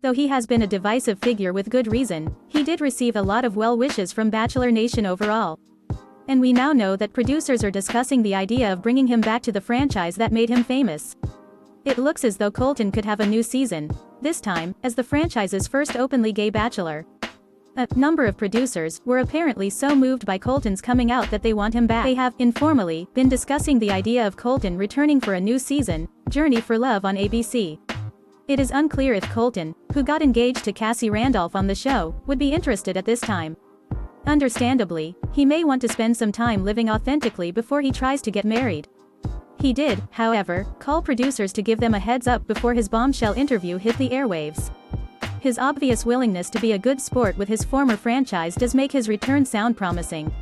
Though he has been a divisive figure with good reason, he did receive a lot of well wishes from Bachelor Nation overall. And we now know that producers are discussing the idea of bringing him back to the franchise that made him famous. It looks as though Colton could have a new season, this time, as the franchise's first openly gay bachelor. A number of producers were apparently so moved by Colton's coming out that they want him back. They have, informally, been discussing the idea of Colton returning for a new season, Journey for Love on ABC. It is unclear if Colton, who got engaged to Cassie Randolph on the show, would be interested at this time. Understandably, he may want to spend some time living authentically before he tries to get married. He did, however, call producers to give them a heads up before his bombshell interview hit the airwaves. His obvious willingness to be a good sport with his former franchise does make his return sound promising.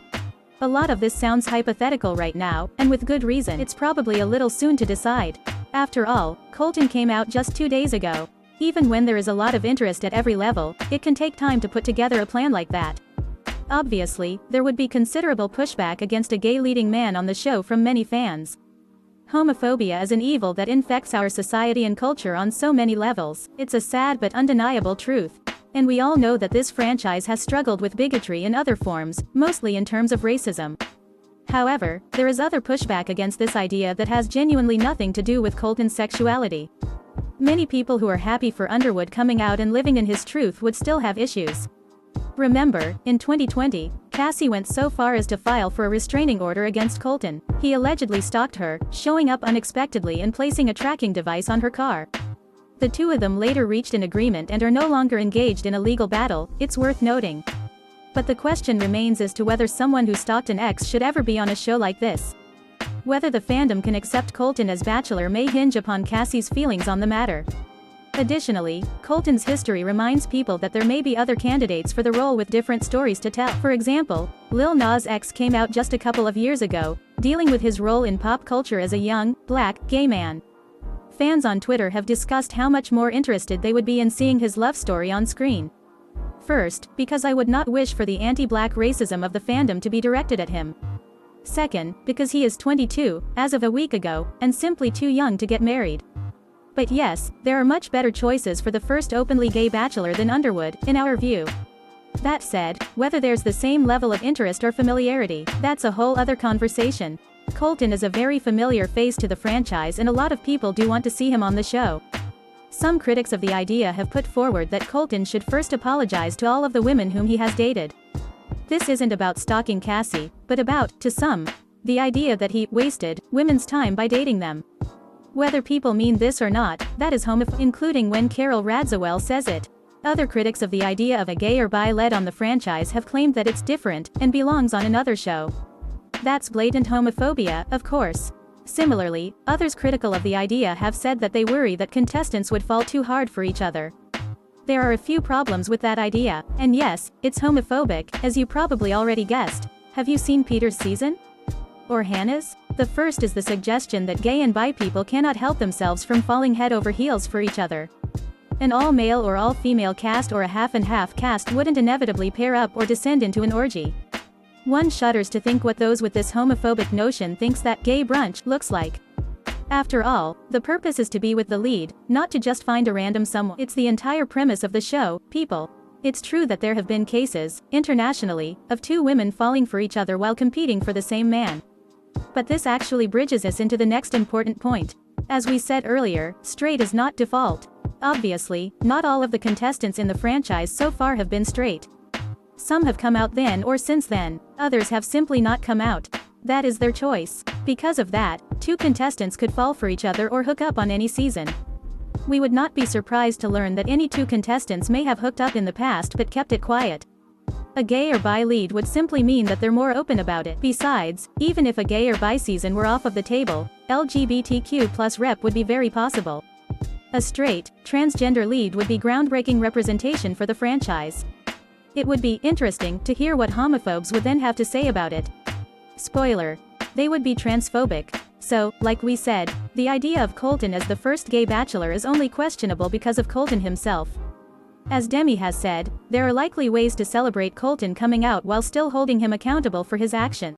A lot of this sounds hypothetical right now, and with good reason. It's probably a little soon to decide. After all, Colton came out just 2 days ago. Even when there is a lot of interest at every level, it can take time to put together a plan like that. Obviously, there would be considerable pushback against a gay leading man on the show from many fans. Homophobia is an evil that infects our society and culture on so many levels. It's a sad but undeniable truth. And we all know that this franchise has struggled with bigotry in other forms, mostly in terms of racism. However, there is other pushback against this idea that has genuinely nothing to do with Colton's sexuality. Many people who are happy for Underwood coming out and living in his truth would still have issues. Remember, in 2020, Cassie went so far as to file for a restraining order against Colton. He allegedly stalked her, showing up unexpectedly and placing a tracking device on her car. The two of them later reached an agreement and are no longer engaged in a legal battle, it's worth noting. But the question remains as to whether someone who stalked an ex should ever be on a show like this. Whether the fandom can accept Colton as Bachelor may hinge upon Cassie's feelings on the matter. Additionally, Colton's history reminds people that there may be other candidates for the role with different stories to tell. For example, Lil Nas X came out just a couple of years ago, dealing with his role in pop culture as a young, black, gay man. Fans on Twitter have discussed how much more interested they would be in seeing his love story on screen. First, because I would not wish for the anti-black racism of the fandom to be directed at him. Second, because he is 22, as of a week ago, and simply too young to get married. But yes, there are much better choices for the first openly gay bachelor than Underwood, in our view. That said, whether there's the same level of interest or familiarity, that's a whole other conversation. Colton is a very familiar face to the franchise and a lot of people do want to see him on the show. Some critics of the idea have put forward that Colton should first apologize to all of the women whom he has dated. This isn't about stalking Cassie, but about, to some, the idea that he wasted women's time by dating them. Whether people mean this or not, that is homophobic, including when Carol Radziwill says it. Other critics of the idea of a gay or bi-led on the franchise have claimed that it's different, and belongs on another show. That's blatant homophobia, of course. Similarly, others critical of the idea have said that they worry that contestants would fall too hard for each other. There are a few problems with that idea, and yes, it's homophobic, as you probably already guessed. Have you seen Peter's season? Or Hannah's? The first is the suggestion that gay and bi people cannot help themselves from falling head over heels for each other. An all-male or all-female cast or a half-and-half cast wouldn't inevitably pair up or descend into an orgy. One shudders to think what those with this homophobic notion thinks that gay brunch looks like. After all, the purpose is to be with the lead, not to just find a random someone. It's the entire premise of the show, people. It's true that there have been cases, internationally, of two women falling for each other while competing for the same man. But this actually bridges us into the next important point. As we said earlier, straight is not default. Obviously, not all of the contestants in the franchise so far have been straight. Some have come out then or since then, others have simply not come out. That is their choice. Because of that, two contestants could fall for each other or hook up on any season. We would not be surprised to learn that any two contestants may have hooked up in the past but kept it quiet. A gay or bi lead would simply mean that they're more open about it. Besides, even if a gay or bi season were off of the table, LGBTQ+ rep would be very possible. A straight, transgender lead would be groundbreaking representation for the franchise. It would be interesting to hear what homophobes would then have to say about it. Spoiler: they would be transphobic. So, like we said, the idea of Colton as the first gay bachelor is only questionable because of Colton himself. As Demi has said, there are likely ways to celebrate Colton coming out while still holding him accountable for his actions.